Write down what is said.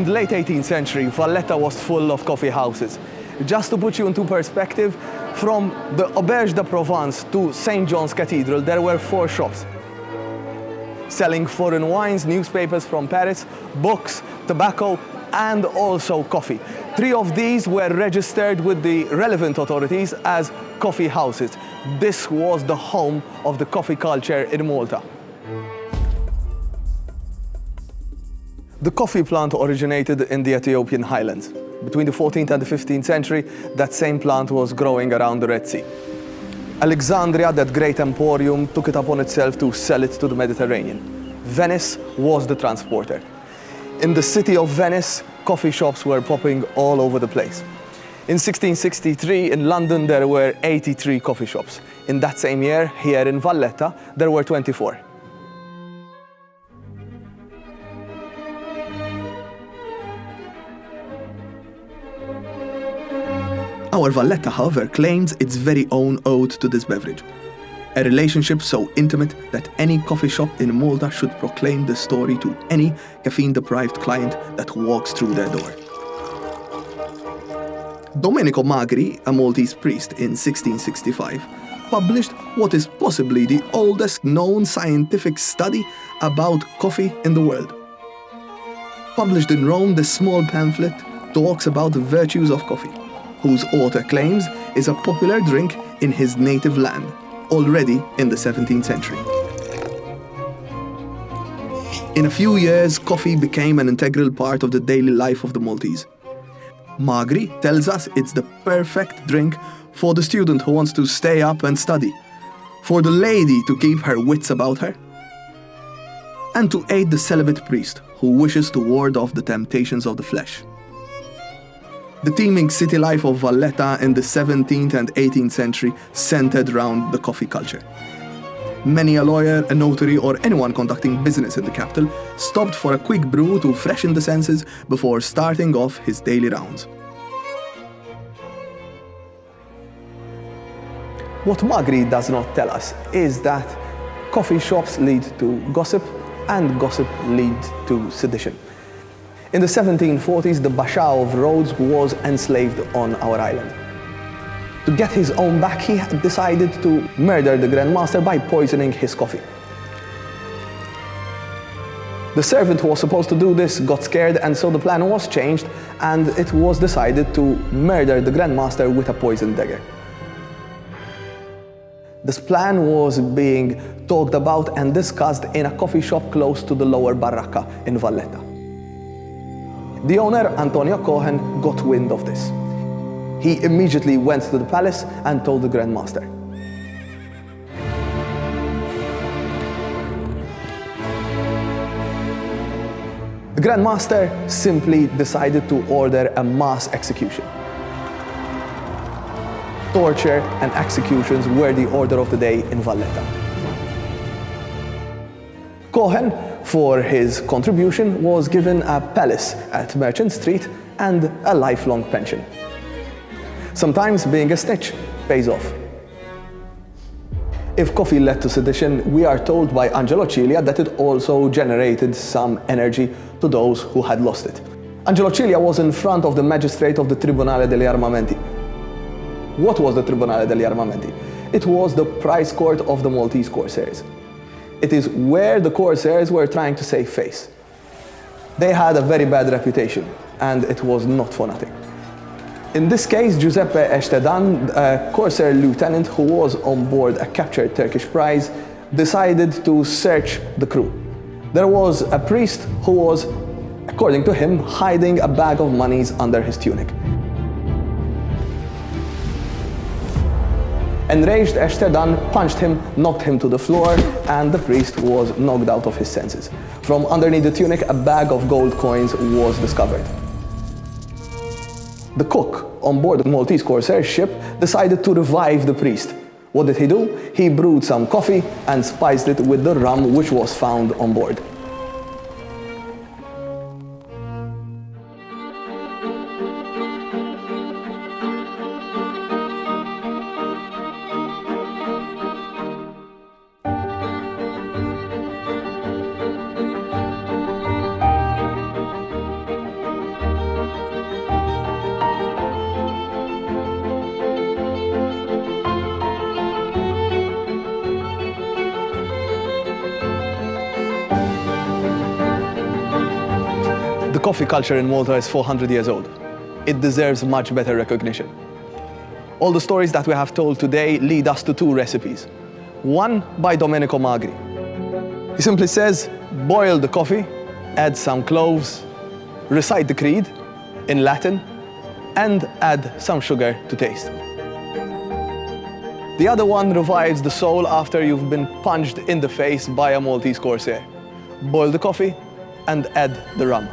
In the late 18th century, Valletta was full of coffee houses. Just to put you into perspective, from the Auberge de Provence to St. John's Cathedral, there were 4 shops selling foreign wines, newspapers from Paris, books, tobacco, and also coffee. 3 of these were registered with the relevant authorities as coffee houses. This was the home of the coffee culture in Malta. The coffee plant originated in the Ethiopian highlands. Between the 14th and the 15th century, that same plant was growing around the Red Sea. Alexandria, that great emporium, took it upon itself to sell it to the Mediterranean. Venice was the transporter. In the city of Venice, coffee shops were popping all over the place. In 1663, in London, there were 83 coffee shops. In that same year, here in Valletta, there were 24. Our Valletta, however, claims its very own ode to this beverage. A relationship so intimate that any coffee shop in Malta should proclaim the story to any caffeine-deprived client that walks through their door. Domenico Magri, a Maltese priest in 1665, published what is possibly the oldest known scientific study about coffee in the world. Published in Rome, this small pamphlet talks about the virtues of coffee, whose author claims is a popular drink in his native land, already in the 17th century. In a few years, coffee became an integral part of the daily life of the Maltese. Magri tells us it's the perfect drink for the student who wants to stay up and study, for the lady to keep her wits about her, and to aid the celibate priest who wishes to ward off the temptations of the flesh. The teeming city life of Valletta in the 17th and 18th century centered around the coffee culture. Many a lawyer, a notary, or anyone conducting business in the capital stopped for a quick brew to freshen the senses before starting off his daily rounds. What Magri does not tell us is that coffee shops lead to gossip and gossip leads to sedition. In the 1740s, the Basha of Rhodes was enslaved on our island. To get his own back, he decided to murder the Grand Master by poisoning his coffee. The servant who was supposed to do this got scared, and so the plan was changed, and it was decided to murder the Grand Master with a poisoned dagger. This plan was being talked about and discussed in a coffee shop close to the lower Baracca in Valletta. The owner, Antonio Cohen, got wind of this. He immediately went to the palace and told the Grand Master. The Grand Master simply decided to order a mass execution. Torture and executions were the order of the day in Valletta. Cohen, for his contribution, was given a palace at Merchant Street and a lifelong pension. Sometimes being a snitch pays off. If coffee led to sedition, we are told by Angelo Cilia that it also generated some energy to those who had lost it. Angelo Cilia was in front of the magistrate of the Tribunale degli Armamenti. What was the Tribunale degli Armamenti? It was the prize court of the Maltese corsairs. It is where the corsairs were trying to save face. They had a very bad reputation, and it was not for nothing. In this case, Giuseppe Estedan, a corsair lieutenant who was on board a captured Turkish prize, decided to search the crew. There was a priest who was, according to him, hiding a bag of monies under his tunic. Enraged, Estedan punched him, knocked him to the floor, and the priest was knocked out of his senses. From underneath the tunic, a bag of gold coins was discovered. The cook on board the Maltese corsair ship decided to revive the priest. What did he do? He brewed some coffee and spiced it with the rum which was found on board. coffee culture in Malta is 400 years old. It deserves much better recognition. All the stories that we have told today lead us to two recipes. One by Domenico Magri. He simply says, boil the coffee, add some cloves, recite the creed in Latin, and add some sugar to taste. The other one revives the soul after you've been punched in the face by a Maltese corsair. Boil the coffee and add the rum.